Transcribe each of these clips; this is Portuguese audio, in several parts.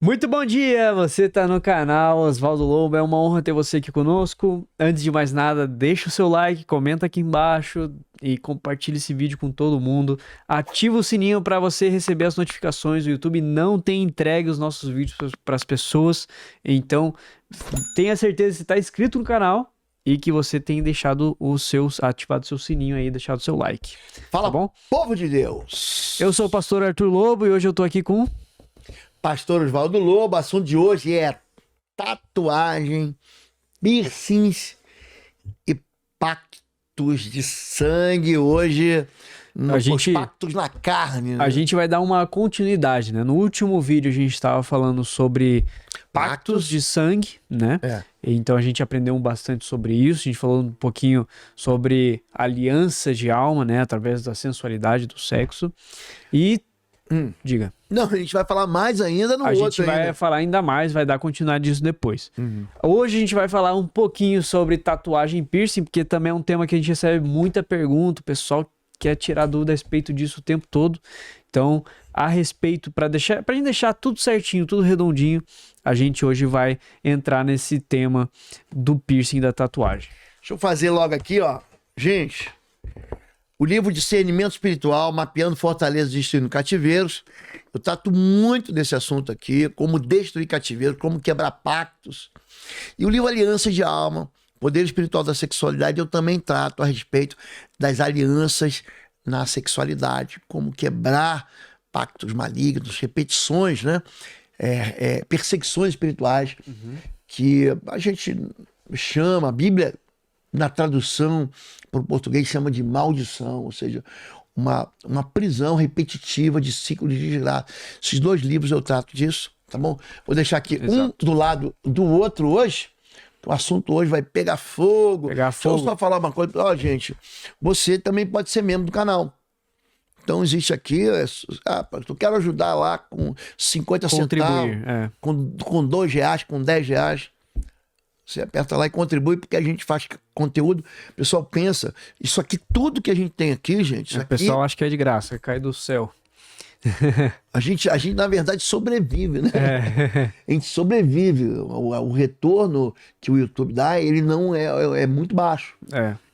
Muito bom dia, você tá no canal Osvaldo Lobo, é uma honra ter você aqui conosco. Antes de mais nada, deixa o seu like, comenta aqui embaixo e compartilha esse vídeo com todo mundo. Ativa o sininho para você receber as notificações. O YouTube não tem entregue os nossos vídeos para as pessoas, então tenha certeza que você está inscrito no canal e que você tem deixado ativado o seu sininho aí, deixado o seu like. Fala, tá bom? Povo de Deus! Eu sou o pastor Arthur Lobo e hoje eu tô aqui com... Pastor Osvaldo Lobo. O assunto de hoje é tatuagem, piercings e pactos de sangue. Hoje, os pactos na carne. Né? A gente vai dar uma continuidade, né? No último vídeo a gente estava falando sobre pactos de sangue, né? Então a gente aprendeu bastante sobre isso. A gente falou um pouquinho sobre aliança de alma, né? Através da sensualidade do sexo. E... diga. Não, a gente vai falar mais ainda no outro. A gente vai falar ainda mais, vai dar continuidade disso depois. Hoje a gente vai falar um pouquinho sobre tatuagem e piercing, porque também é um tema que a gente recebe muita pergunta, o pessoal quer tirar dúvida a respeito disso o tempo todo. Então, a respeito, pra gente deixar tudo certinho, tudo redondinho, a gente hoje vai entrar nesse tema do piercing e da tatuagem. Deixa eu fazer logo aqui, ó. Gente... O livro Discernimento Espiritual, Mapeando Fortalezas e Destruindo Cativeiros. Eu trato muito desse assunto aqui, como destruir cativeiros, como quebrar pactos. E o livro Alianças de Alma, Poder Espiritual da Sexualidade, eu também trato a respeito das alianças na sexualidade, como quebrar pactos malignos, repetições, né? Perseguições espirituais, que a gente chama, a Bíblia... Na tradução para o português chama de maldição, ou seja, uma prisão repetitiva de ciclo de desgraça. Esses dois livros eu trato disso, tá bom? Vou deixar aqui um do lado do outro hoje. O assunto hoje vai pegar fogo. Deixa eu só falar uma coisa. Ó, gente, você também pode ser membro do canal. Então existe aqui, eu quero ajudar lá com 50 centavos, com R$2, com R$10. Você aperta lá e contribui, porque a gente faz conteúdo. O pessoal pensa, isso aqui, tudo que a gente tem aqui, gente... Isso o pessoal acha que é de graça, cai do céu. A gente, na verdade, sobrevive, né? A gente sobrevive. O retorno que o YouTube dá, ele não é muito baixo.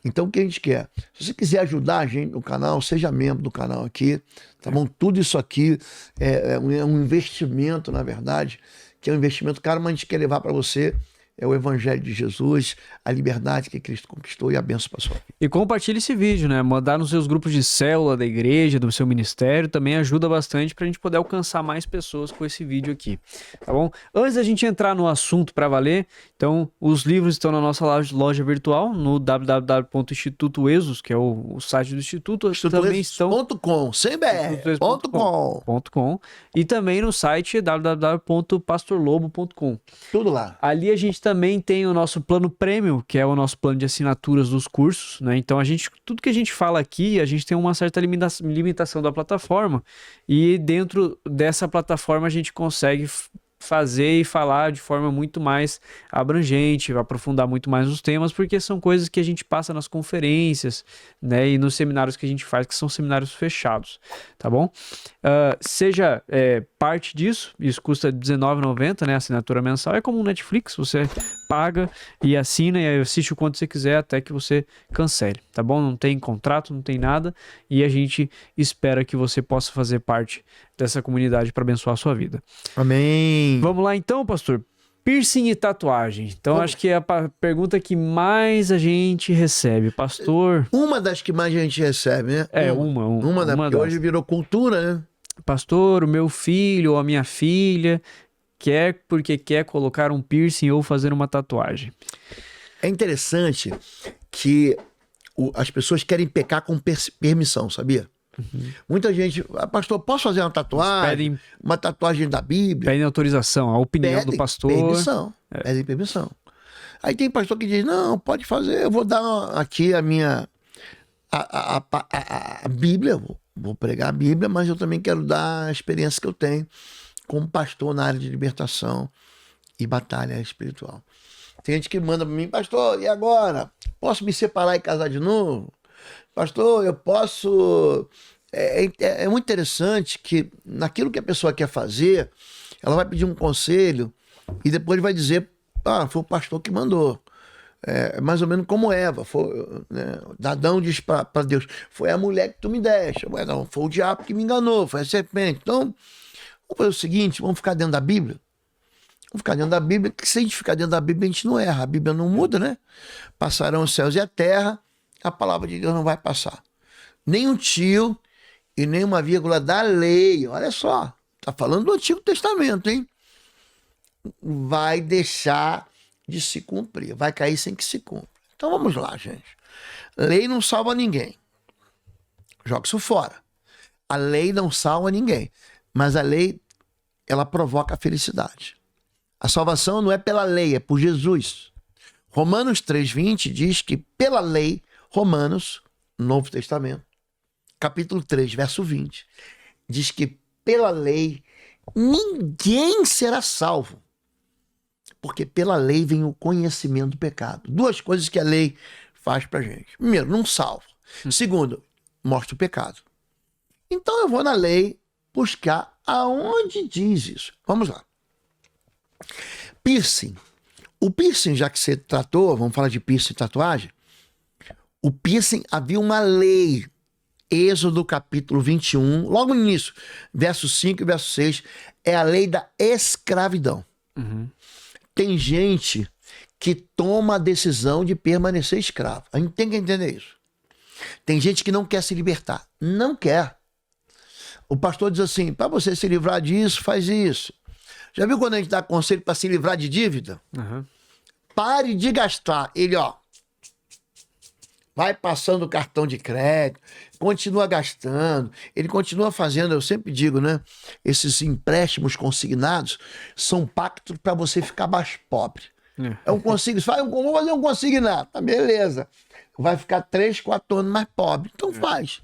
Então, o que a gente quer? Se você quiser ajudar a gente no canal, seja membro do canal aqui, tá bom? Tudo isso aqui é um investimento, na verdade, que é um investimento caro, mas a gente quer levar para você... É o Evangelho de Jesus, a liberdade que Cristo conquistou e a bênção para a sua vida. E compartilhe esse vídeo, né? Mandar nos seus grupos de célula da igreja, do seu ministério, também ajuda bastante para a gente poder alcançar mais pessoas com esse vídeo aqui, tá bom? Antes da gente entrar no assunto para valer, então os livros estão na nossa loja virtual, no www.instituto Exos, que é o site do Instituto. Também estão... .com, sem BR, .com, e também no site www.pastorlobo.com. Tudo lá. Ali a gente também tem o nosso plano Premium, que é o nosso plano de assinaturas dos cursos, né? Então tudo que a gente fala aqui, a gente tem uma certa limitação da plataforma, e dentro dessa plataforma a gente consegue fazer e falar de forma muito mais abrangente, aprofundar muito mais nos temas, porque são coisas que a gente passa nas conferências, né, e nos seminários que a gente faz, que são seminários fechados, tá bom? Seja parte disso, isso custa R$19,90, né, assinatura mensal, é como um Netflix, você paga e assina e assiste o quanto você quiser até que você cancele, tá bom? Não tem contrato, não tem nada, e a gente espera que você possa fazer parte dessa comunidade para abençoar a sua vida. Amém. Vamos lá então, pastor. Piercing e tatuagem. Então acho que é a pergunta que mais a gente recebe, pastor. Uma das que mais a gente recebe, né? Uma porque hoje virou cultura, né? Pastor, o meu filho ou a minha filha quer colocar um piercing ou fazer uma tatuagem. É interessante que as pessoas querem pecar com permissão, sabia? Muita gente, pastor, posso fazer uma tatuagem? Uma tatuagem da Bíblia? Pedem autorização, a opinião do pastor. Pedem permissão. Aí tem pastor que diz, não, pode fazer, eu vou dar aqui a minha a Bíblia, vou pregar a Bíblia, mas eu também quero dar a experiência que eu tenho como pastor na área de libertação e batalha espiritual. Tem gente que manda para mim, pastor, e agora? Posso me separar e casar de novo? Pastor, eu posso... É muito interessante que naquilo que a pessoa quer fazer, ela vai pedir um conselho e depois vai dizer, foi o pastor que mandou. É mais ou menos como Eva, né? Adão diz para Deus, foi a mulher que tu me deste. Não, foi o diabo que me enganou, foi a serpente. Então, vamos fazer o seguinte, vamos ficar dentro da Bíblia? Vamos ficar dentro da Bíblia, porque se a gente ficar dentro da Bíblia, a gente não erra. A Bíblia não muda, né? Passarão os céus e a terra, a palavra de Deus não vai passar. Nem um tio e nem uma vírgula da lei. Olha só, tá falando do Antigo Testamento, hein? Vai deixar de se cumprir, vai cair sem que se cumpra. Então vamos lá, gente. Lei não salva ninguém. Joga isso fora. A lei não salva ninguém, mas a lei, ela provoca a felicidade. A salvação não é pela lei, é por Jesus. Romanos 3,20 diz que pela lei, Romanos, Novo Testamento, capítulo 3, verso 20, diz que pela lei ninguém será salvo. Porque pela lei vem o conhecimento do pecado. Duas coisas que a lei faz pra gente. Primeiro, não salva. Segundo, mostra o pecado. Então eu vou na lei buscar aonde diz isso. Vamos lá. Piercing. O piercing, já que você tratou, vamos falar de piercing e tatuagem. O piercing, havia uma lei. Êxodo capítulo 21, logo no início, verso 5 e verso 6, é a lei da escravidão. Uhum. Tem gente que toma a decisão de permanecer escravo. A gente tem que entender isso. Tem gente que não quer se libertar. Não quer. O pastor diz assim, para você se livrar disso, faz isso. Já viu quando a gente dá conselho para se livrar de dívida? Uhum. Pare de gastar. Ele, vai passando o cartão de crédito, continua gastando, ele continua fazendo, eu sempre digo, né? Esses empréstimos consignados são pactos para você ficar mais pobre. Vou fazer um consignado, tá, beleza. Vai ficar 3, 4 anos mais pobre. Então faz.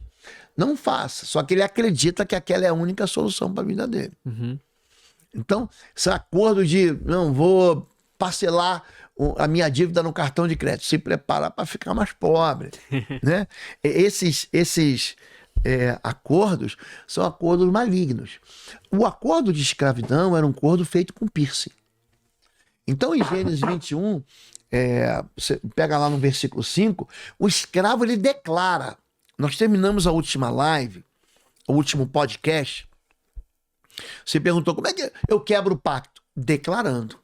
Não faça. Só que ele acredita que aquela é a única solução para a vida dele. Uhum. Então, esse acordo de não vou parcelar a minha dívida no cartão de crédito, se preparar para ficar mais pobre, né? Esses acordos são acordos malignos. O acordo de escravidão era um acordo feito com piercing. Então, em Gênesis 21, você pega lá no versículo 5, o escravo ele declara. Nós terminamos a última live, o último podcast. Você perguntou como é que eu quebro o pacto? Declarando.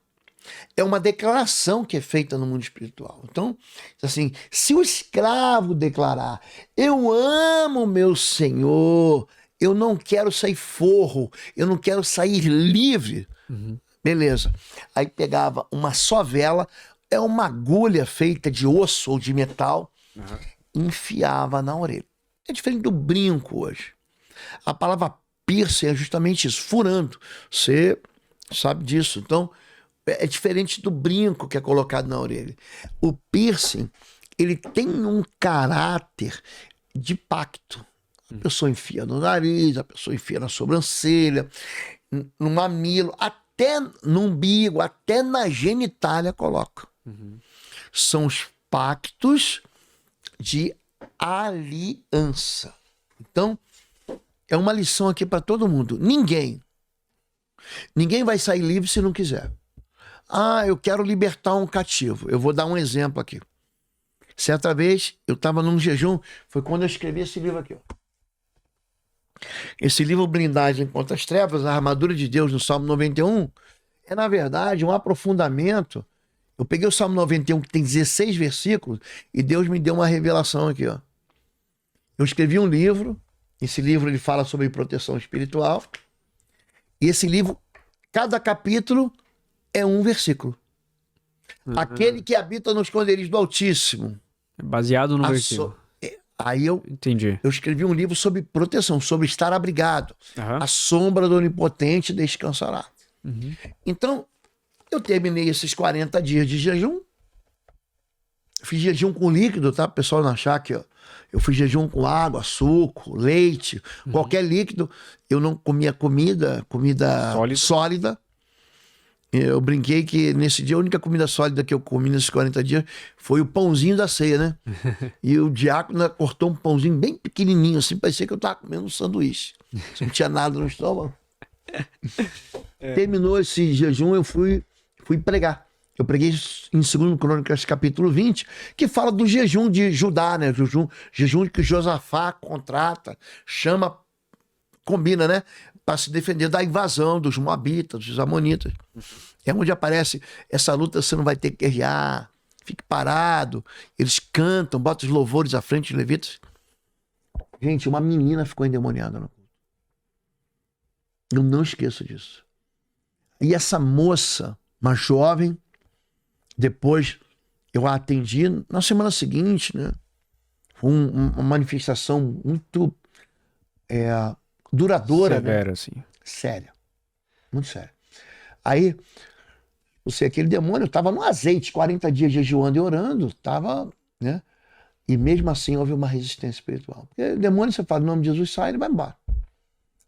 É uma declaração que é feita no mundo espiritual. Então, assim, se o escravo declarar, eu amo meu senhor, eu não quero sair forro, eu não quero sair livre, beleza. Aí pegava uma só vela, é uma agulha feita de osso ou de metal, enfiava na orelha. É diferente do brinco hoje. A palavra piercing é justamente isso, furando. Você sabe disso. Então, é diferente do brinco que é colocado na orelha. O piercing, ele tem um caráter de pacto. A pessoa enfia no nariz, a pessoa enfia na sobrancelha, no mamilo, até no umbigo, até na genitália coloca. São os pactos de aliança. Então, é uma lição aqui para todo mundo. Ninguém vai sair livre se não quiser. Eu quero libertar um cativo. Eu vou dar um exemplo aqui. Certa vez, eu estava num jejum, foi quando eu escrevi esse livro aqui. Esse livro, Blindagem contra as Trevas, a Armadura de Deus, no Salmo 91, é, na verdade, um aprofundamento. Eu peguei o Salmo 91, que tem 16 versículos, e Deus me deu uma revelação aqui. Eu escrevi um livro, esse livro ele fala sobre proteção espiritual, e esse livro, cada capítulo é um versículo. Aquele que habita no esconderijo do Altíssimo. Baseado no versículo. Aí eu escrevi um livro sobre proteção, sobre estar abrigado. A sombra do Onipotente descansará. Então, eu terminei esses 40 dias de jejum. Fiz jejum com líquido, tá? O pessoal não achar que eu fiz jejum com água, suco, leite, qualquer líquido. Eu não comia comida sólida. Eu brinquei que nesse dia a única comida sólida que eu comi nesses 40 dias foi o pãozinho da ceia, né? E o diácono cortou um pãozinho bem pequenininho, assim, parecia que eu tava comendo um sanduíche. Não tinha nada no estômago. Terminou esse jejum, eu fui pregar. Eu preguei em 2 Crônicas, capítulo 20, que fala do jejum de Judá, né? Jejum que Josafá contrata, chama, combina, né? Para se defender da invasão dos Moabitas, dos Amonitas. É onde aparece essa luta, você não vai ter que guerrear, fique parado. Eles cantam, botam os louvores à frente dos levitas. Gente, uma menina ficou endemoniada no culto. Eu não esqueço disso. E essa moça, uma jovem, depois eu a atendi na semana seguinte, né? Foi uma manifestação muito duradoura, Severa, né? assim. Séria. Muito séria. Aí, aquele demônio estava no azeite, 40 dias jejuando e orando, estava, né? E mesmo assim houve uma resistência espiritual. Porque o demônio, você fala, em nome de Jesus, sai, ele vai embora.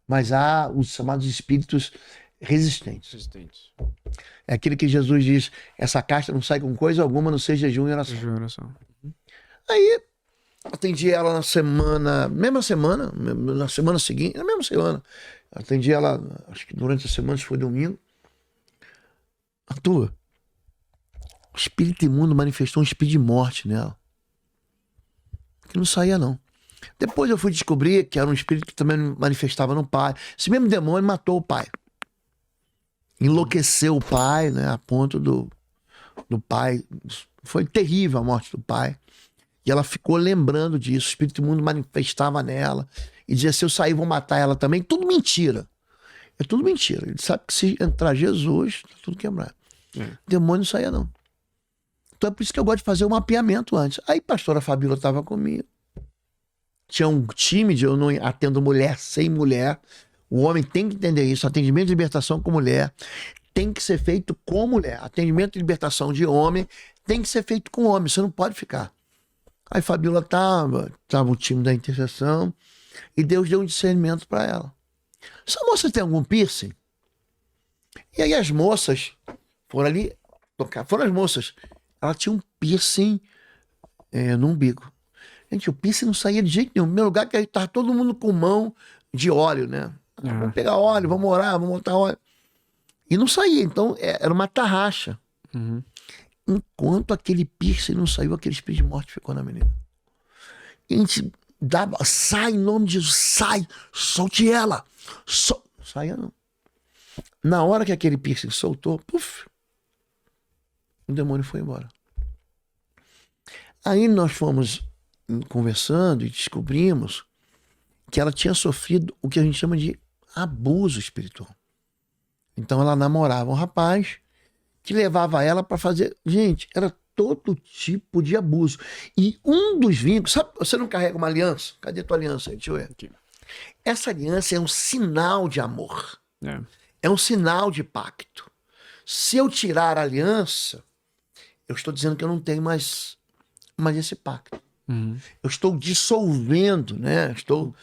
Mas há os chamados espíritos resistentes. É aquele que Jesus diz, essa casta não sai com coisa alguma, não seja jejum e oração. Aí, atendi ela na semana seguinte, na mesma semana. Atendi ela, acho que durante a semana, se foi domingo. Arthur, o espírito imundo manifestou um espírito de morte nela. Que não saía, não. Depois eu fui descobrir que era um espírito que também manifestava no pai. Esse mesmo demônio matou o pai. Enlouqueceu o pai, né? A ponto do pai. Foi terrível a morte do pai. E ela ficou lembrando disso. O espírito imundo manifestava nela. E dizia, se eu sair, vou matar ela também. Tudo mentira. É tudo mentira. Ele sabe que se entrar Jesus, tá tudo quebrado. O demônio não saía, não. Então é por isso que eu gosto de fazer o mapeamento antes. Aí a pastora Fabíola estava comigo. Tinha um time de eu não atendo mulher sem mulher. O homem tem que entender isso. Atendimento de libertação com mulher tem que ser feito com mulher. Atendimento de libertação de homem tem que ser feito com homem. Você não pode ficar. Aí Fabíola tava o time da intercessão e Deus deu um discernimento para ela. Essa moça tem algum piercing? E aí as moças foram ali tocar. Foram as moças. Ela tinha um piercing no umbigo. Gente, o piercing não saía de jeito nenhum. No meu lugar, que aí tava todo mundo com mão de óleo, né? Vamos pegar óleo, vamos orar, vamos botar óleo. E não saía, então era uma tarraxa. Enquanto aquele piercing não saiu, aquele espírito de morte ficou na menina. E a gente dava, sai em nome de Jesus, sai, solte ela. Não saía não. Na hora que aquele piercing soltou, puf, o demônio foi embora. Aí nós fomos conversando e descobrimos que ela tinha sofrido o que a gente chama de abuso espiritual. Então ela namorava um rapaz que levava ela para fazer... Gente, era todo tipo de abuso. E um dos vínculos... Sabe, você não carrega uma aliança? Cadê tua aliança aí? Deixa eu ver. Aqui. Essa aliança é um sinal de amor. É um sinal de pacto. Se eu tirar a aliança, eu estou dizendo que eu não tenho mais esse pacto. Eu estou dissolvendo, né? Estou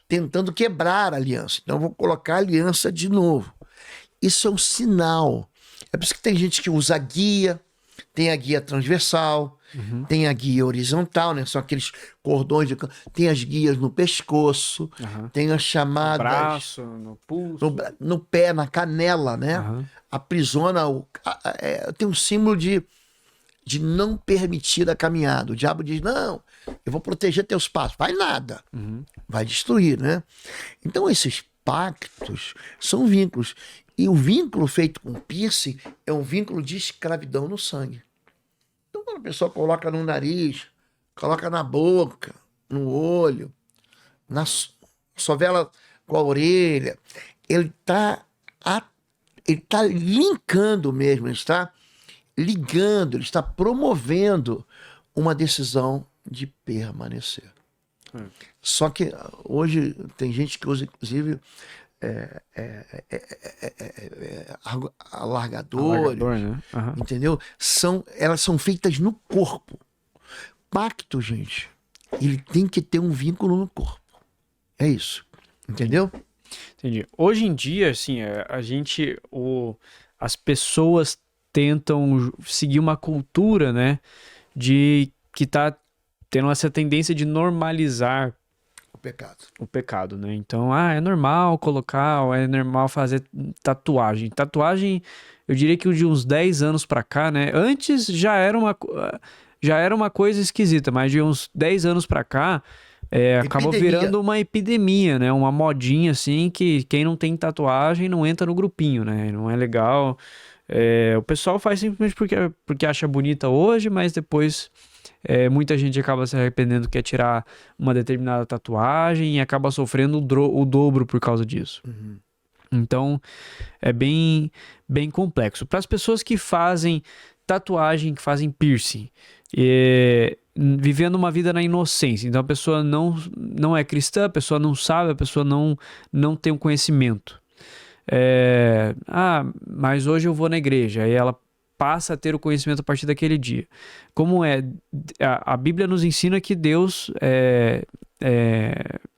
tentando quebrar a aliança. Então eu vou colocar a aliança de novo. Isso é um sinal. É por isso que tem gente que usa guia, tem a guia transversal, tem a guia horizontal, né? São aqueles cordões, tem as guias no pescoço, tem as chamadas... No braço, no pulso. No pé, na canela, né? Aprisiona, tem um símbolo de não permitir a caminhada. O diabo diz, não, eu vou proteger teus passos. Vai nada. Vai destruir, né? Então esses pactos são vínculos. E o vínculo feito com piercing é um vínculo de escravidão no sangue. Então quando a pessoa coloca no nariz, coloca na boca, no olho, na sovela com a orelha, ele tá linkando mesmo, ele está ligando, ele está promovendo uma decisão de permanecer. Só que hoje tem gente que usa, inclusive, alargadores, né? entendeu? Elas são feitas no corpo. Pacto, gente, ele tem que ter um vínculo no corpo. É isso. Entendeu? Entendi. Hoje em dia, assim, as pessoas tentam seguir uma cultura, né, de que tá tendo essa tendência de normalizar O pecado. o pecado, né? Então, é normal colocar, ou é normal fazer tatuagem. Tatuagem, eu diria que de uns 10 anos pra cá, né? Antes já era uma coisa esquisita, mas de uns 10 anos pra cá, acabou Epidemia. virando uma epidemia, né? Uma modinha, assim, que quem não tem tatuagem não entra no grupinho, né? Não é legal. O pessoal faz simplesmente porque acha bonita hoje, mas depois muita gente acaba se arrependendo, quer tirar uma determinada tatuagem e acaba sofrendo o dobro por causa disso. Então, é bem, bem complexo. Para as pessoas que fazem tatuagem, que fazem piercing, vivendo uma vida na inocência. Então, a pessoa não é cristã, a pessoa não sabe, a pessoa não tem um conhecimento. Mas hoje eu vou na igreja. Aí ela passa a ter o conhecimento a partir daquele dia. Como a Bíblia nos ensina que Deus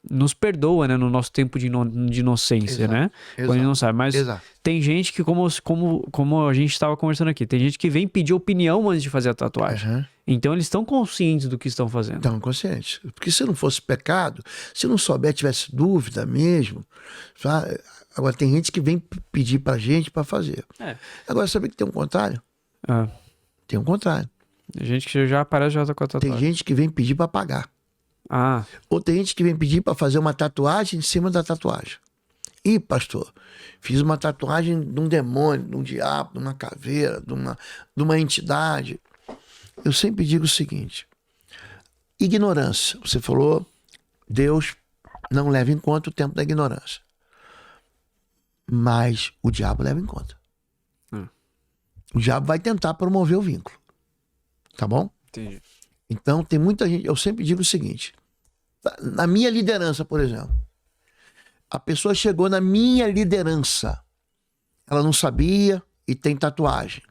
nos perdoa, né, no nosso tempo de inocência, Exato, né? Quando a gente não sabe. Mas Exato. tem gente que, como a gente estava conversando aqui, tem gente que vem pedir opinião antes de fazer a tatuagem. Uhum. Então eles estão conscientes do que estão fazendo. Então, consciente. Porque se não fosse pecado, se não souber, tivesse dúvida mesmo. Sabe? Agora, tem gente que vem pedir pra gente pra fazer. Agora, sabe que tem um contrário? Tem um contrário. Tem gente que já aparece já tá com a Tem tatuagem. gente que vem pedir pra pagar. Ah, Ou tem gente que vem pedir pra fazer uma tatuagem em cima da tatuagem. Ih, pastor, fiz uma tatuagem de um demônio, de um diabo, de uma caveira, de uma entidade. Eu sempre digo o seguinte: ignorância. Você falou, Deus não leva em conta o tempo da ignorância. Mas o diabo leva em conta. O diabo vai tentar promover o vínculo. Tá bom? entendi. Então, tem muita gente. Eu sempre digo o seguinte: na minha liderança, por exemplo, a pessoa chegou na minha liderança, ela não sabia e tem tatuagem.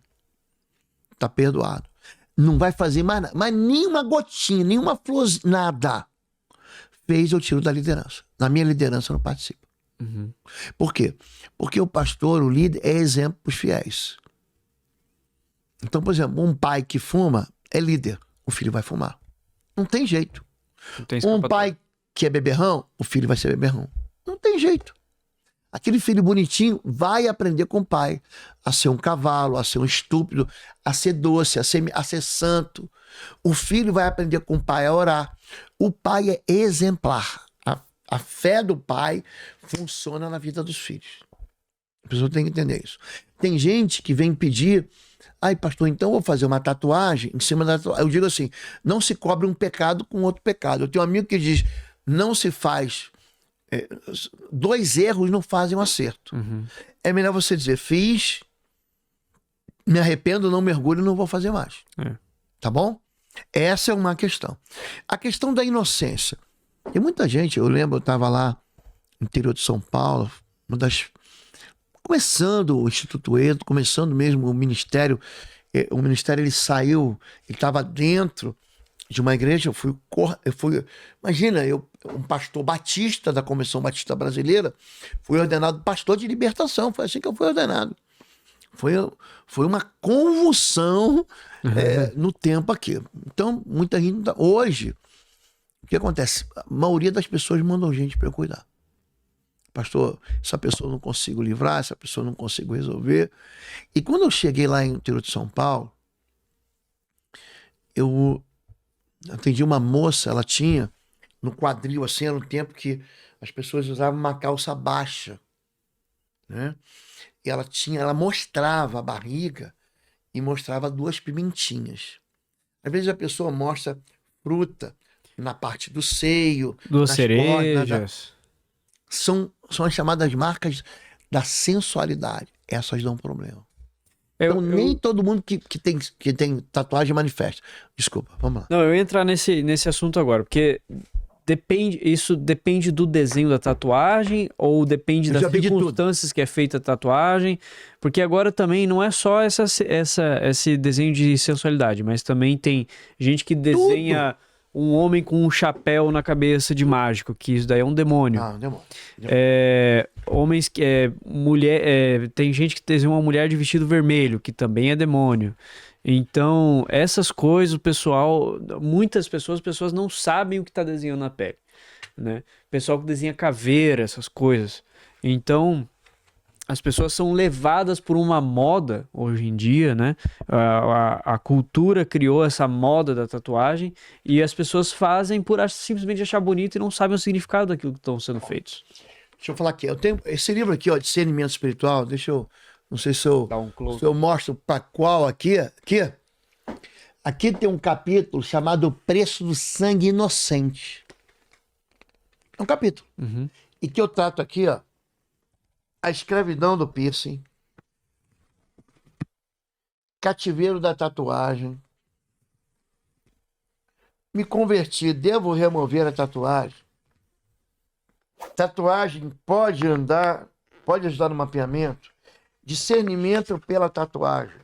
Tá perdoado. Não vai fazer mais nada. Mas nenhuma gotinha, nenhuma florzinha, nada fez, eu tiro da liderança. Na minha liderança eu não participo. Por quê? Porque o pastor, o líder, é exemplo para os fiéis. Então, por exemplo, um pai que fuma é líder. O filho vai fumar. Não tem jeito. Não tem Um escapatória. pai que é beberrão, o filho vai ser beberrão. Não tem jeito. Aquele filho bonitinho vai aprender com o pai a ser um cavalo, a ser um estúpido, a ser doce, a ser santo. O filho vai aprender com o pai a orar. O pai é exemplar. A fé do pai funciona na vida dos filhos. A pessoa tem que entender isso. Tem gente que vem pedir: ai, pastor, então eu vou fazer uma tatuagem em cima da tatuagem. Eu digo assim: não se cobre um pecado com outro pecado. Eu tenho um amigo que diz: não se faz. Dois erros não fazem um acerto. É melhor você dizer: fiz, me arrependo, não mergulho, não vou fazer mais. Tá bom? Essa é uma questão. A questão da inocência. Tem muita gente, eu lembro, eu estava lá no interior de São Paulo, começando o Instituto Edo, começando mesmo o ministério. O ministério, ele saiu, ele estava dentro de uma igreja. Eu fui, imagina, um pastor batista da Convenção Batista Brasileira, fui ordenado pastor de libertação. Foi assim que eu fui ordenado. Foi uma convulsão no tempo aqui. Então, muita gente. Hoje, o que acontece? A maioria das pessoas mandam gente para eu cuidar. Pastor, essa pessoa eu não consigo livrar, essa pessoa eu não consigo resolver. E quando eu cheguei lá em interior de São Paulo, eu atendi uma moça, ela tinha no quadril, assim, era um tempo que as pessoas usavam uma calça baixa, né? E ela mostrava a barriga e mostrava 2 pimentinhas. Às vezes a pessoa mostra fruta na parte do seio, 2 nas cerejas. são as chamadas marcas da sensualidade. Essas dão problema. Então, nem todo mundo que tem tatuagem manifesta. Desculpa, vamos lá. Não, eu ia entrar nesse assunto agora, porque isso depende do desenho da tatuagem ou depende das circunstâncias que é feita a tatuagem, porque agora também não é só esse desenho de sensualidade, mas também tem gente que desenha um homem com um chapéu na cabeça de mágico, que isso daí é um demônio. Ah, um demônio. Homens que tem gente que desenha uma mulher de vestido vermelho, que também é demônio. Então, essas coisas, o pessoal, muitas pessoas não sabem o que está desenhando na pele. né? Pessoal que desenha caveira, essas coisas. Então, as pessoas são levadas por uma moda hoje em dia, né? A cultura criou essa moda da tatuagem e as pessoas fazem por simplesmente achar bonito e não sabem o significado daquilo que estão sendo feitos. Deixa eu falar aqui. Eu tenho esse livro aqui, ó, Discernimento Espiritual. Deixa eu. Não sei se eu, Dá um close. se eu mostro para qual aqui. Aqui tem um capítulo chamado O Preço do Sangue Inocente. É um capítulo. Uhum. E que eu trato aqui, ó. A escravidão do piercing. Cativeiro da tatuagem. Me converti, devo remover a tatuagem? Tatuagem pode ajudar no mapeamento? Discernimento pela tatuagem.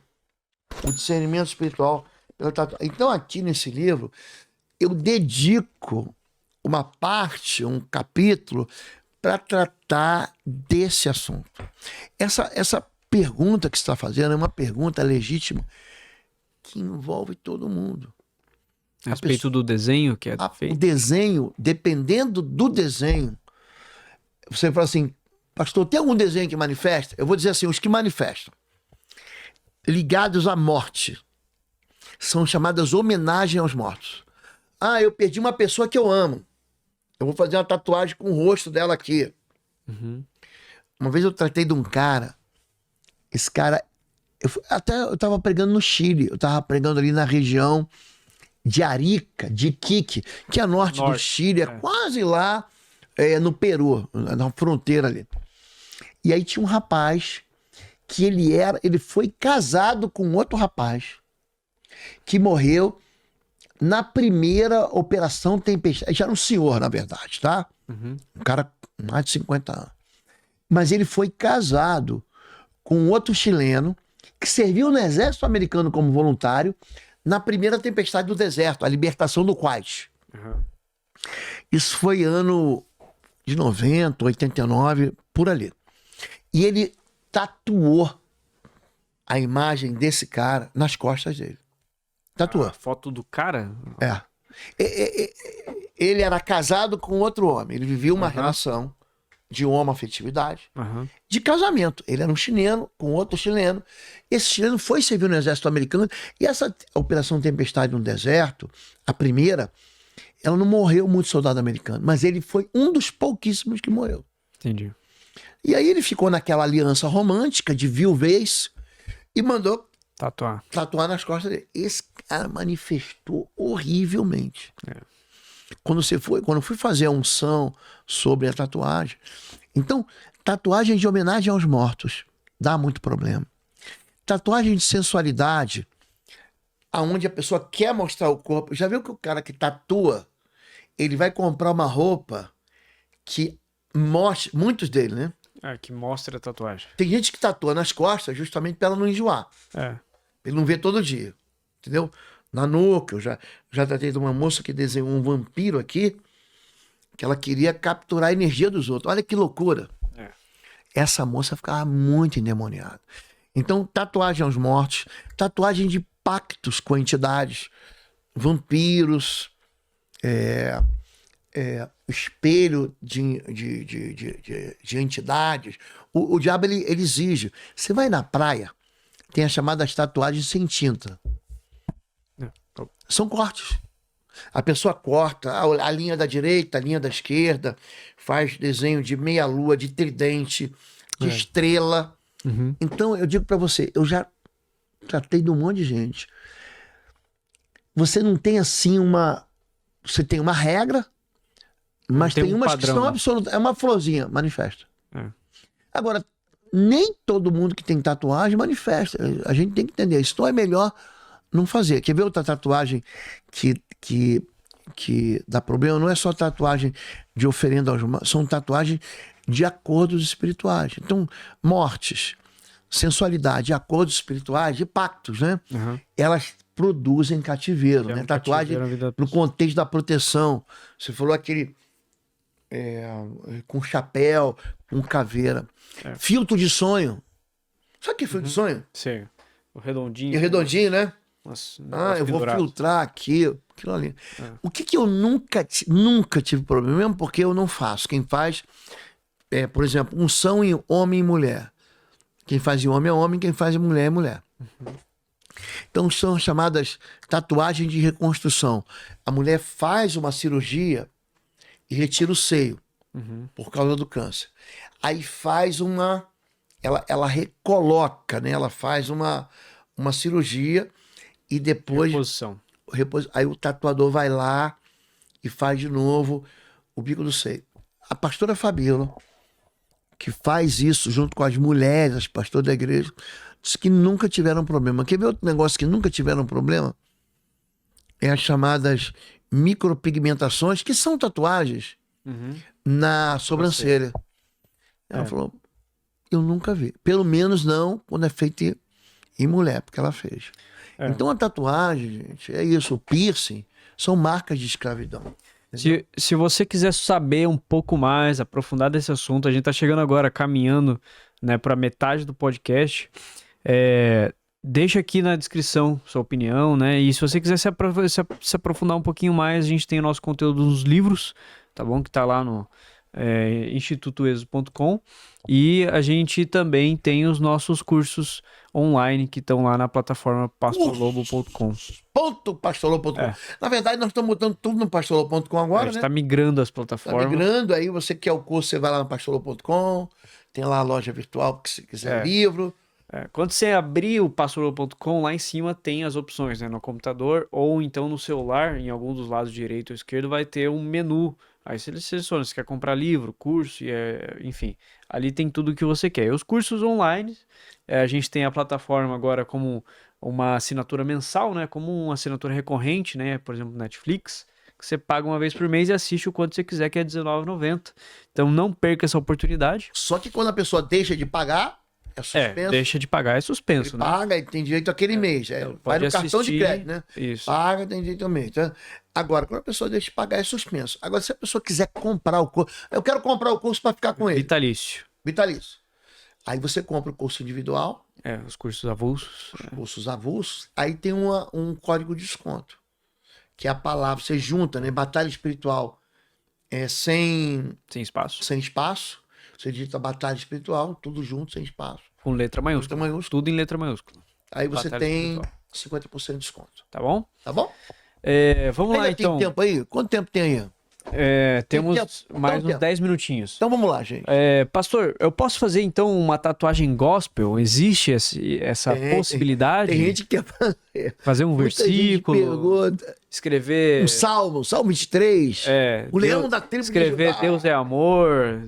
O discernimento espiritual pela tatuagem. Então, aqui nesse livro, eu dedico uma parte, um capítulo, para tratar desse assunto. Essa pergunta que você está fazendo é uma pergunta legítima que envolve todo mundo. A respeito do desenho que é O feito. desenho, dependendo do desenho, você fala assim, pastor, tem algum desenho que manifesta? Eu vou dizer assim, os que manifestam, ligados à morte, são chamadas homenagem aos mortos. Ah, eu perdi uma pessoa que eu amo. Eu vou fazer uma tatuagem com o rosto dela aqui. Uhum. Uma vez eu tratei de um cara, esse cara, eu tava pregando no Chile, eu tava pregando ali na região de Arica, de Iquique, que é norte do Chile, é quase lá no Peru, na fronteira ali. E aí tinha um rapaz que ele foi casado com outro rapaz que morreu na primeira operação Tempestade. Já era um senhor, na verdade, tá? Uhum. Um cara com mais de 50 anos. Mas ele foi casado com outro chileno que serviu no exército americano como voluntário na primeira tempestade do deserto, a libertação do Kuwait. Uhum. Isso foi ano de 90, 89, por ali. E ele tatuou a imagem desse cara nas costas dele. Tatuou. A foto do cara? Ele era casado com outro homem. Ele vivia uma relação de homoafetividade, de casamento. Ele era um chileno com outro chileno. Esse chileno foi servir no exército americano. E essa Operação Tempestade no Deserto, a primeira, ela não morreu muito soldado americano, mas ele foi um dos pouquíssimos que morreu. Entendi. E aí ele ficou naquela aliança romântica de viuvez e mandou tatuar nas costas dele. Esse cara manifestou horrivelmente. Quando eu fui fazer a unção sobre a tatuagem. Então, tatuagem de homenagem aos mortos dá muito problema. Tatuagem de sensualidade, aonde a pessoa quer mostrar o corpo. Já viu que o cara que tatua, ele vai comprar uma roupa que mostre, muitos deles, né? Que mostra a tatuagem. Tem gente que tatua nas costas justamente para ela não enjoar. Ele não vê todo dia. Entendeu? Na nuca, eu já tratei de uma moça que desenhou um vampiro aqui, que ela queria capturar a energia dos outros. Olha que loucura. Essa moça ficava muito endemoniada. Então, tatuagem aos mortos, tatuagem de pactos com entidades, vampiros, espelho de entidades. O diabo, ele exige. Você vai na praia, tem as chamadas tatuagens sem tinta. São cortes. A pessoa corta a linha da direita, a linha da esquerda, faz desenho de meia-lua, de tridente, de estrela. Então, eu digo para você, eu já tratei de um monte de gente. Você não tem assim você tem uma regra, mas tem umas padrão, que são absolutas. É uma florzinha, manifesta. Agora, nem todo mundo que tem tatuagem manifesta. A gente tem que entender isso. Então é melhor não fazer. Quer ver outra tatuagem que dá problema? Não é só tatuagem de oferenda aos mortos, são tatuagens de acordos espirituais. Então, mortes, sensualidade, acordos espirituais, de pactos, né? Elas produzem cativeiro, né? Tatuagem no contexto da proteção. Você falou aquele com chapéu, com caveira. Filtro de sonho. Sabe o que é filtro de sonho? Sim. O redondinho. E redondinho, né? Nossa, eu vou filtrar aqui. aquilo ali. O que eu nunca tive problema, mesmo porque eu não faço. Quem faz, por exemplo, unção em homem e mulher. Quem faz em homem é homem, quem faz em mulher é mulher. Então são chamadas tatuagens de reconstrução. A mulher faz uma cirurgia e retira o seio por causa do câncer. Aí faz ela recoloca, né? Ela faz uma cirurgia e depois Reposição. aí o tatuador vai lá e faz de novo o bico do seio. A pastora Fabíola, que faz isso junto com as mulheres, as pastoras da igreja, diz que nunca tiveram problema. Quer ver outro negócio que nunca tiveram problema? É as chamadas micropigmentações, que são tatuagens na sobrancelha. Ela falou, eu nunca vi. Pelo menos não quando é feito em mulher, porque ela fez. Então a tatuagem, gente, é isso. O piercing são marcas de escravidão. Se você quiser saber um pouco mais, aprofundar desse assunto, a gente tá chegando agora, caminhando, né, para metade do podcast. Deixa aqui na descrição sua opinião, né? E se você quiser se aprofundar um pouquinho mais, a gente tem o nosso conteúdo nos livros, tá bom? Que tá lá no institutoexo.com, e a gente também tem os nossos cursos online que estão lá na plataforma pastorlobo.com. Pastorlobo.com. Na verdade, nós estamos botando tudo no pastorlobo.com agora, A gente né? tá migrando as Tá plataformas. migrando, aí você quer o curso, você vai lá no pastorlobo.com, tem lá a loja virtual, se quiser livro. Quando você abrir o pastorlobo.com, lá em cima tem as opções, né? No computador ou então no celular, em algum dos lados direito ou esquerdo, vai ter um menu. Aí você seleciona se quer comprar livro, curso, enfim. Ali tem tudo o que você quer. E os cursos online, a gente tem a plataforma agora como uma assinatura mensal, né? Como uma assinatura recorrente, né? Por exemplo, Netflix, que você paga uma vez por mês e assiste o quanto você quiser, que é R$19,90. Então não perca essa oportunidade. Só que quando a pessoa deixa de pagar, é suspenso. Deixa de pagar, é suspenso, Ele né? paga e tem direito àquele mês. Vai no cartão de crédito, né? Isso. Paga, tem direito ao mês. Tá? Agora, quando a pessoa deixa de pagar, é suspenso. Agora, se a pessoa quiser comprar o curso, eu quero comprar o curso para ficar com ele. Vitalício. Aí você compra o curso individual. Os cursos avulsos. Os cursos avulsos. Aí tem um código de desconto. Que é a palavra, você junta, né? Batalha espiritual sem espaço. Sem espaço. Você digita batalha espiritual, tudo junto, sem espaço. Com letra maiúscula. Tudo em letra maiúscula. Aí você Batalha tem espiritual. 50% de desconto. Tá bom? Tá bom? Vamos lá, então. Tem tempo aí? Quanto tempo tem aí? Temos mais uns 10 minutinhos. Então vamos lá, gente. Pastor, eu posso fazer então uma tatuagem gospel? Existe essa possibilidade? Tem gente que quer fazer um versículo, pergunta. Escrever um salmo 23. O leão da tribo escrever de Judá. Deus é amor,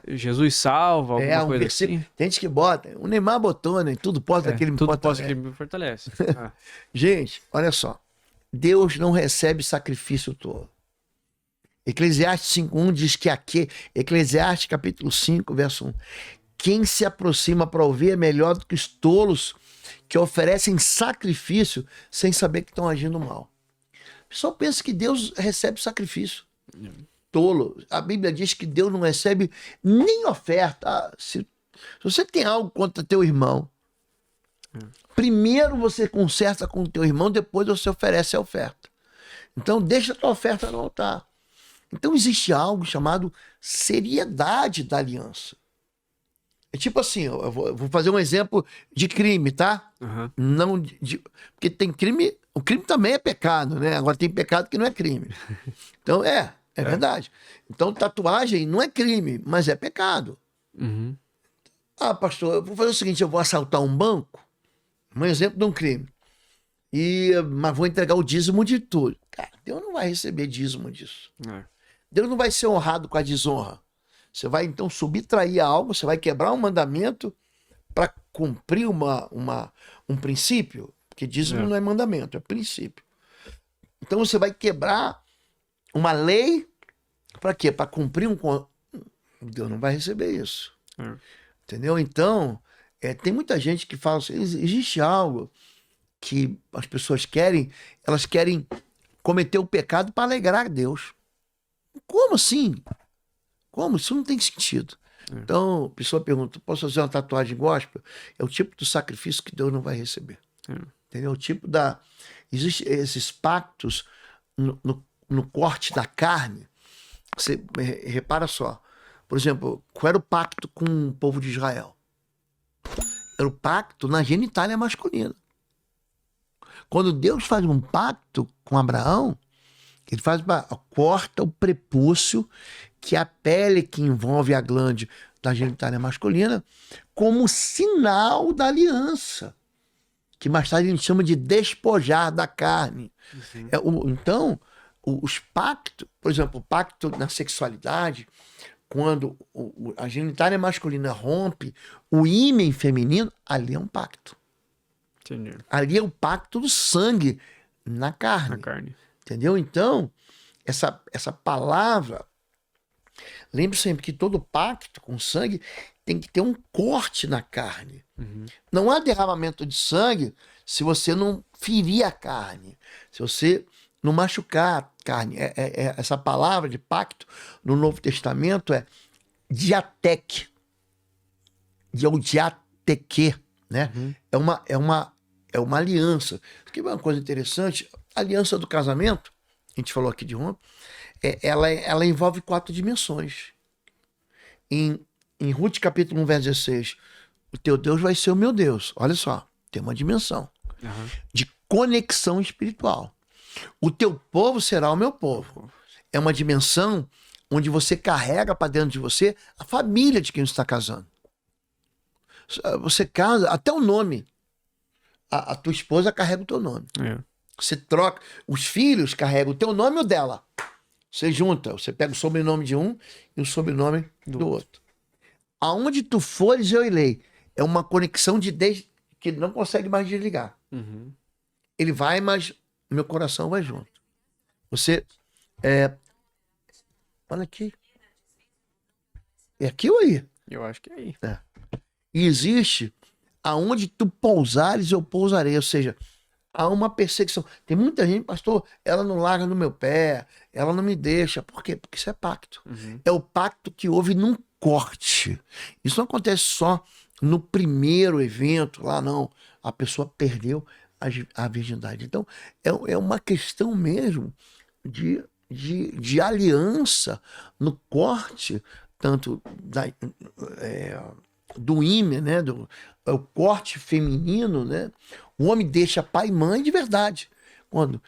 Jesus salva, alguma coisa versículo. assim. Tem gente que bota. O Neymar botou, né? Tudo posso daquele me tudo posso que me fortalece. Gente, olha só. Deus não recebe sacrifício tolo. Eclesiastes 5:1 diz que aqui, Eclesiastes capítulo 5, verso 1, quem se aproxima para ouvir é melhor do que os tolos que oferecem sacrifício sem saber que estão agindo mal. O pessoal pensa que Deus recebe sacrifício. Tolo. A Bíblia diz que Deus não recebe nem oferta. Se você tem algo contra teu irmão, primeiro você conserta com o teu irmão, depois você oferece a oferta. Então deixa a tua oferta no altar. Então existe algo chamado seriedade da aliança. É tipo assim, eu vou fazer um exemplo de crime, tá? Não porque tem crime, o crime também é pecado, né? Agora tem pecado que não é crime. Então é verdade. Então tatuagem não é crime, mas é pecado. Ah, pastor, eu vou fazer o seguinte, eu vou assaltar um banco, um exemplo de um crime, mas vou entregar o dízimo de tudo. Cara, Deus não vai receber dízimo disso. Deus não vai ser honrado com a desonra. Você vai então subtrair algo, você vai quebrar um mandamento para cumprir um princípio, porque dízimo não é mandamento, é princípio. Então você vai quebrar uma lei para quê? Para cumprir Deus não vai receber isso. Entendeu? Então, tem muita gente que fala assim, existe algo que as pessoas querem, elas querem cometer o pecado para alegrar a Deus. Como assim? Como? Isso não tem sentido. Então, a pessoa pergunta, posso fazer uma tatuagem gospel? É o tipo do sacrifício que Deus não vai receber. Entendeu? O tipo Existem esses pactos no corte da carne, você repara só. Por exemplo, qual era o pacto com o povo de Israel? Era o pacto na genitália masculina. Quando Deus faz um pacto com Abraão, ele corta o prepúcio, que é a pele que envolve a glande da genitália masculina, como sinal da aliança, que mais tarde a gente chama de despojar da carne. Então, os pactos, por exemplo, o pacto na sexualidade, quando a genitália masculina rompe o ímen feminino, ali é um pacto. Entendi. Ali é o pacto do sangue na carne. Na carne. Entendeu? Então, essa palavra, lembre sempre que todo pacto com sangue tem que ter um corte na carne. Não há derramamento de sangue se você não ferir a carne, se você não machucar a carne. Essa palavra de pacto no Novo Testamento é diatec, ou diateque, né? É uma aliança. Que é uma coisa interessante, a aliança do casamento, a gente falou aqui de Roma, ela envolve 4 dimensões. Em Ruth capítulo 1, verso 16, o teu Deus vai ser o meu Deus. Olha só, tem uma dimensão de conexão espiritual. O teu povo será o meu povo. É uma dimensão onde você carrega para dentro de você a família de quem você está casando. Você casa, até o nome. A tua esposa carrega o teu nome. Você troca. Os filhos carregam o teu nome e o dela. Você junta. Você pega o sobrenome de um e o sobrenome do outro. Aonde tu fores, eu irei. É uma conexão que não consegue mais desligar. Ele vai, mas meu coração vai junto. Você... Olha aqui. É aqui ou aí? Eu acho que é aí. E existe aonde tu pousares, eu pousarei. Ou seja, há uma perseguição. Tem muita gente, pastor, ela não larga no meu pé, ela não me deixa. Por quê? Porque isso é pacto. É o pacto que houve num corte. Isso não acontece só no primeiro evento, lá não. A pessoa perdeu a virgindade. Então, é uma questão mesmo de aliança no corte, tanto do ímen, né? O corte feminino, né? O homem deixa pai e mãe de verdade quando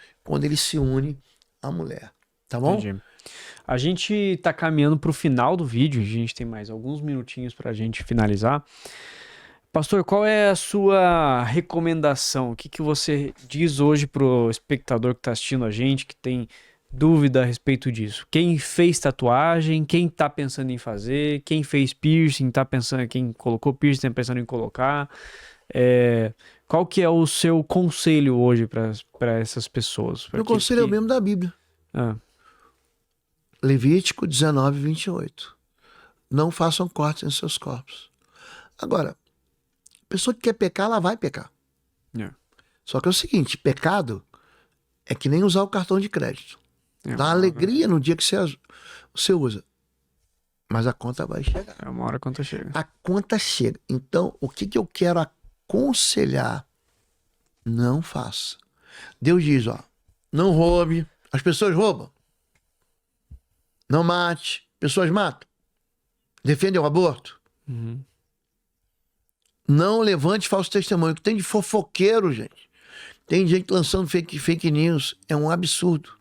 ele se une à mulher. Tá bom? Entendi. A gente tá caminhando para o final do vídeo, a gente tem mais alguns minutinhos para a gente finalizar. Pastor, qual é a sua recomendação? O que você diz hoje pro espectador que está assistindo a gente, que tem dúvida a respeito disso? Quem fez tatuagem, quem tá pensando em fazer, quem fez piercing, quem colocou piercing tá pensando em colocar. Qual que é o seu conselho hoje para essas pessoas? Meu conselho é o mesmo da Bíblia. Levítico 19, 28. Não façam cortes em seus corpos. Agora, a pessoa que quer pecar, ela vai pecar. Só que é o seguinte, pecado é que nem usar o cartão de crédito. Dá alegria no dia que você usa. Mas a conta vai chegar. Uma hora a conta chega. A conta chega. Então, o que eu quero aconselhar? Não faça. Deus diz, não roube. As pessoas roubam. Não mate. Pessoas matam. Defendem o aborto. Não levante falso testemunho. Que tem de fofoqueiro, gente. Tem gente lançando fake news. É um absurdo.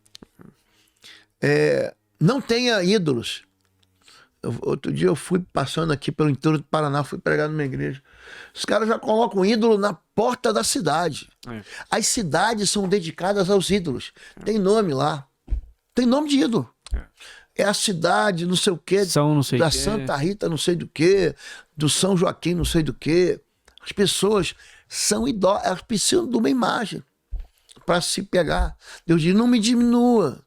Não tenha ídolos. Outro dia eu fui passando aqui pelo interior do Paraná, fui pregar numa igreja. Os caras já colocam ídolo na porta da cidade. As cidades são dedicadas aos ídolos. Tem nome lá. Tem nome de ídolo. É a cidade, não sei o quê, da Santa Rita, não sei do quê, do São Joaquim, não sei do quê. As pessoas são idólatras, elas precisam de uma imagem para se pegar. Deus diz, não me diminua.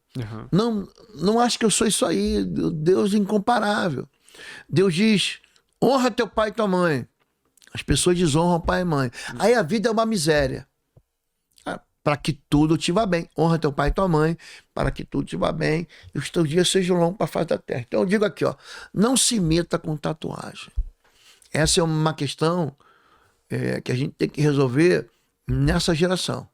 Não acho que eu sou isso aí. Deus é incomparável. Deus diz, honra teu pai e tua mãe. As pessoas desonram pai e mãe. Aí a vida é uma miséria. Para que tudo te vá bem. Honra teu pai e tua mãe, para que tudo te vá bem e os teus dias sejam longos para a face da terra. Então eu digo aqui, não se meta com tatuagem. Essa é uma questão que a gente tem que resolver nessa geração.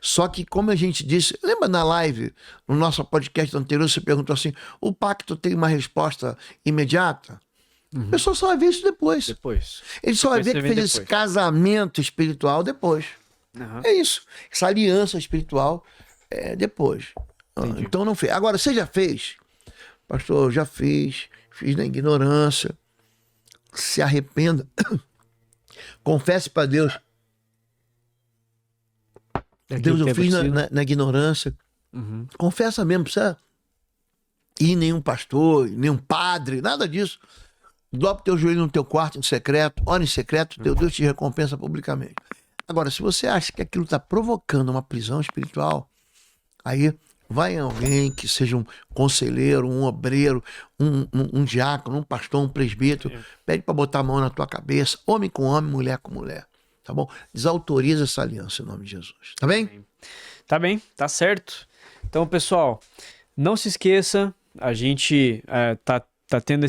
Só que, como a gente disse, lembra na live, no nosso podcast anterior, você perguntou assim, o pacto tem uma resposta imediata? A pessoa só vai ver isso depois. Depois. Ele só vai ver que Depois você fez vê esse depois. casamento espiritual depois. Aham. É isso. Essa aliança espiritual é depois. Entendi. Então não fez. Agora, você já fez? Pastor, eu já fiz na ignorância. Se arrependa. Confesse para Deus. Daquilo Deus, que eu é fiz possível. na ignorância. Uhum. Confessa mesmo, não precisa ir nenhum pastor, nenhum padre, nada disso. Dobra o teu joelho no teu quarto em secreto, ora em secreto, teu Deus te recompensa publicamente. Agora, se você acha que aquilo está provocando uma prisão espiritual, aí vai em alguém que seja um conselheiro, um obreiro, um diácono, um pastor, um presbítero, pede para botar a mão na tua cabeça, homem com homem, mulher com mulher, tá bom? Desautoriza essa aliança em nome de Jesus, tá bem? Tá bem, tá certo. Então, pessoal, não se esqueça, a gente tá tendo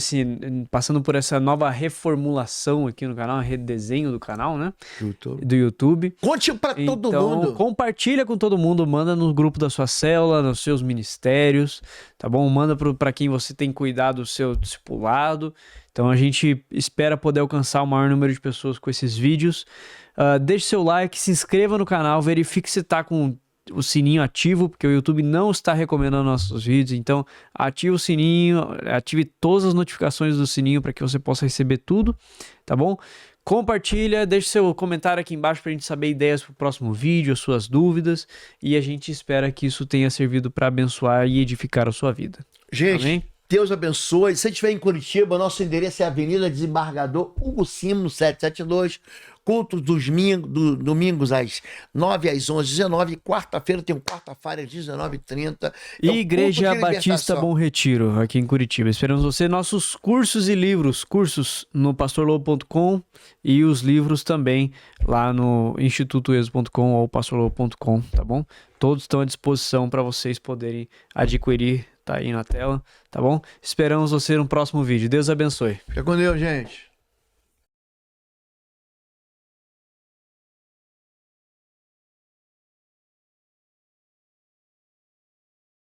passando por essa nova reformulação aqui no canal, redesenho do canal, né? Do YouTube. Conte para todo Então, mundo. compartilha com todo mundo, manda no grupo da sua célula, nos seus ministérios, tá bom? Manda para quem você tem cuidado do seu discipulado. Então, a gente espera poder alcançar o maior número de pessoas com esses vídeos. Deixe seu like, se inscreva no canal, verifique se tá com o sininho ativo, porque o YouTube não está recomendando nossos vídeos, então ative o sininho, ative todas as notificações do sininho para que você possa receber tudo, tá bom? Compartilha, deixe seu comentário aqui embaixo para a gente saber ideias para o próximo vídeo, as suas dúvidas, e a gente espera que isso tenha servido para abençoar e edificar a sua vida. Gente, Amém? Deus abençoe. Se você estiver em Curitiba, nosso endereço é Avenida Desembargador Hugo Simo, no 772. Cultos dos domingos às 9 às 11, 19. Quarta-feira tem um quarta-feira às 19h30. E Igreja Batista Bom Retiro, aqui em Curitiba. Esperamos você. Nossos cursos e livros, cursos no pastorlobo.com e os livros também lá no institutoexo.com ou pastorlobo.com, tá bom? Todos estão à disposição para vocês poderem adquirir, tá aí na tela, tá bom? Esperamos você no próximo vídeo. Deus abençoe. Fica com Deus, gente.